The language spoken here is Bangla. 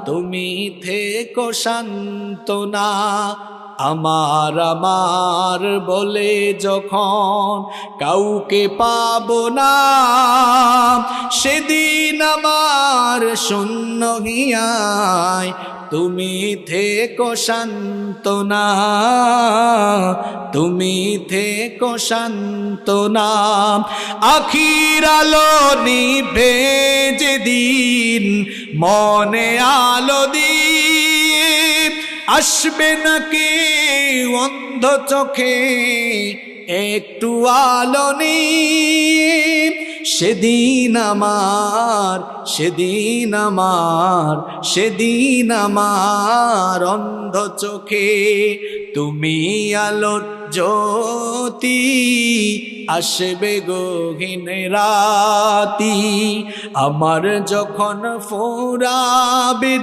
তুমি থেকো সান্ত্বনা। আমার আমার বলে যখন কাউকে পাবো না, সেদিন আমার শূন্য হিয়ায় তুমি থেকো সান্ত্বনা, তুমি থেকো সান্ত্বনা। আখির আলো নিভে যেদিন মনে আলো দিয়ে, আসবে নাকি অন্ধ চোখে একটু আলো নিয়ে, সেদিন আমার, সেদিন আমার, সেদিন আমার অন্ধ চোখে তুমি আলোর জ্যোতি, আসবে গহীন রাতি। আমার যখন ফুরাবে